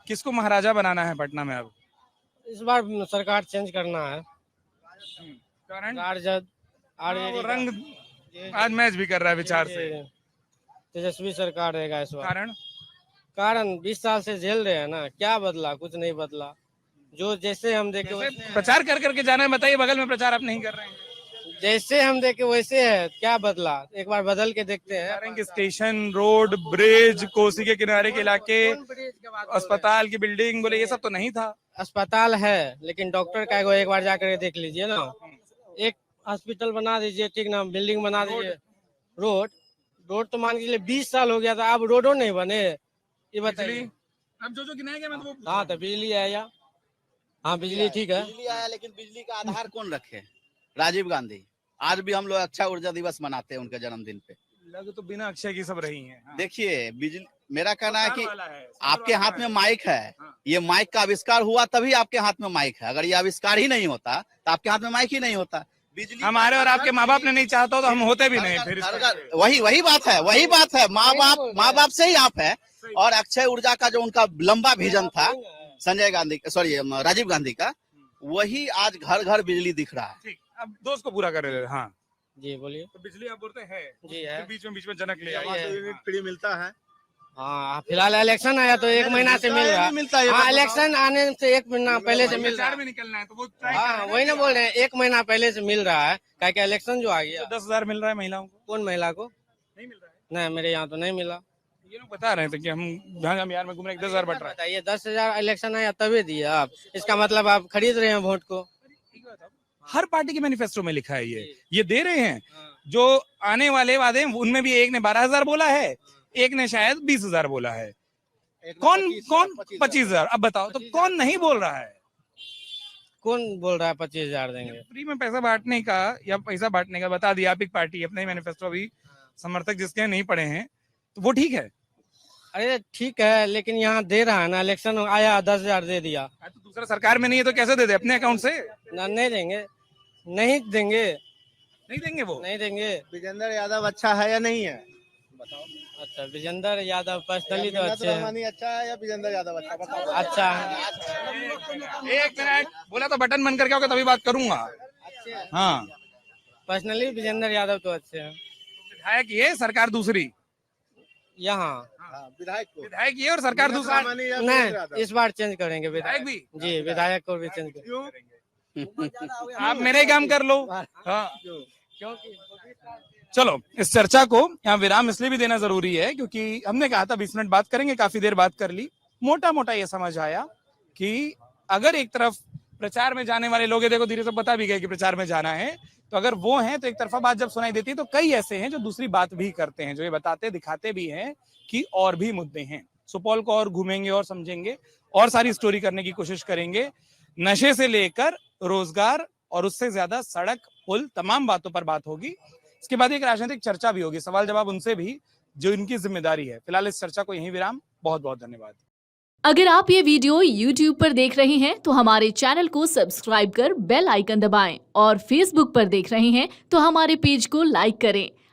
किसको महाराजा बनाना है पटना में अब? इस बार सरकार चेंज करना है। कारण रंग आज मैच भी कर रहा है विचार से। तेजस्वी सरकार रहेगा इस बार। कारण 20 साल से झेल रहे हैं ना, क्या बदला? कुछ नहीं बदला। जो जैसे हम देखे वैसे प्रचार कर करके जाना है, बताइए बगल में प्रचार आप नहीं कर रहे हैं। जैसे हम देखे वैसे है, क्या बदला? एक बार बदल के देखते हैं। स्टेशन, रोड, ब्रिज, कोसी के किनारे के इलाके, अस्पताल की बिल्डिंग बोले, ये सब तो नहीं था। अस्पताल है लेकिन डॉक्टर का एक बार जाकर देख लीजिए ना। एक हॉस्पिटल बना दीजिए, ठीक ना, बिल्डिंग बना दीजिए। रोड तो मान के चलिए 20 साल हो गया था, अब रोडो नहीं बने। ये बताइए, अब जो गिनाए गए मैं तो हाँ तो बिजली आया, हाँ बिजली ठीक है। बिजली आया, लेकिन बिजली का आधार कौन रखे? राजीव गांधी। आज भी हम लोग अक्षय ऊर्जा दिवस मनाते हैं उनके जन्मदिन पे। लग तो बिना अक्षय की सब रही हैं। हाँ। देखिए, बिजली, मेरा कहना है कि आपके हाथ में माइक है, ये माइक का आविष्कार हुआ तभी आपके हाथ में माइक है। अगर ये आविष्कार ही नहीं होता तो आपके हाथ में माइक ही नहीं होता। बिजली हमारे और आपके माँ बाप ने नहीं चाहता तो हम होते भी नहीं। फिर वही बात है। माँ बाप से ही आप है। और अक्षय ऊर्जा का जो उनका लंबा विजन था राजीव गांधी का, वही आज घर घर बिजली दिख रहा है। अब दोस्त को पूरा कर रहे हैं। हाँ जी बोलिए। तो बिजली आप बोलते हैं जी है, बीच में जनक ले फ्री मिलता है। हाँ फिलहाल इलेक्शन आया तो 1 महीना से मिल रहा है। हाँ इलेक्शन आने से 1 महीना पहले से मिल रहा है। में निकलना है तो वो हाँ वही ना बोल रहे हैं, 1 महीना पहले से मिल रहा है। क्या इलेक्शन जो आ गया। 10,000 मिल रहा है महिलाओं को। कौन महिला को? नहीं मिल रहा है। नहीं, मेरे यहाँ तो नहीं मिला। ये लोग बता रहे थे कि हम जहाँ बिहार में घूम रहे हैं 10,000 बट रहा है। बताइए, 10,000 इलेक्शन आया तभी दिए आप? इसका मतलब आप खरीद रहे हैं वोट को। हर पार्टी के मैनिफेस्टो में लिखा है ये दे रहे हैं। जो आने वाले वादे उनमें भी एक ने 12,000 बोला है, एक ने शायद 20,000 बोला है। कौन 25,000? अब बताओ तो कौन नहीं बोल रहा है? कौन बोल रहा है 25,000 देंगे? फ्री में पैसा बांटने का या पैसा बांटने का बता दिया आप। एक पार्टी अपने मैनिफेस्टो अभी समर्थक जिसके नहीं पढ़े हैं तो वो ठीक है। अरे ठीक है, लेकिन यहाँ दे रहा है ना, इलेक्शन आया 10,000 दे दिया। तो दूसरा सरकार में नहीं है तो कैसे दे दे? अपने अकाउंट से ना, नहीं देंगे, नहीं देंगे, नहीं देंगे, वो नहीं देंगे। विजेंद्र यादव अच्छा है या नहीं है, बताओ। अच्छा, विजेंद्र यादव पर्सनली तो अच्छे हैं। अच्छा है या विजेंद्र यादव अच्छा? बताओ। अच्छा है। 1 मिनट बोला तो बटन बंद करके आओगे तभी बात करूंगा। हाँ, पर्सनली विजेंद्र यादव तो अच्छे हैं। विधायक ये, सरकार दूसरी। यहाँ विधायक ये और सरकार दूसरा। नहीं, इस बार चेंज करेंगे विधायक भी। जी, विधायक को भी चेंज करेंगे। आप मेरे ही काम कर लो। हाँ, चलो इस चर्चा को यहाँ विराम इसलिए भी देना जरूरी है क्योंकि हमने कहा था 20 मिनट बात करेंगे, काफी देर बात कर ली। मोटा मोटा ये समझ आया कि अगर एक तरफ प्रचार में जाने वाले लोग, देखो धीरे से बता भी गए कि प्रचार में जाना है, तो अगर वो हैं तो एक तरफा बात जब सुनाई देती है तो कई ऐसे हैं जो दूसरी बात भी करते हैं, जो ये बताते दिखाते भी हैं कि और भी मुद्दे हैं। सुपौल को और घूमेंगे और समझेंगे और सारी स्टोरी करने की कोशिश करेंगे। नशे से लेकर रोजगार और उससे ज्यादा सड़क, पुल, तमाम बातों पर बात होगी। इसके बाद एक राजनीतिक चर्चा भी होगी, सवाल जवाब उनसे भी जो इनकी जिम्मेदारी है। फिलहाल इस चर्चा को यहीं विराम। बहुत बहुत धन्यवाद। अगर आप ये वीडियो YouTube पर देख रहे हैं तो हमारे चैनल को सब्सक्राइब कर बेल आइकन दबाएं और Facebook पर देख रहे हैं तो हमारे पेज को लाइक करें।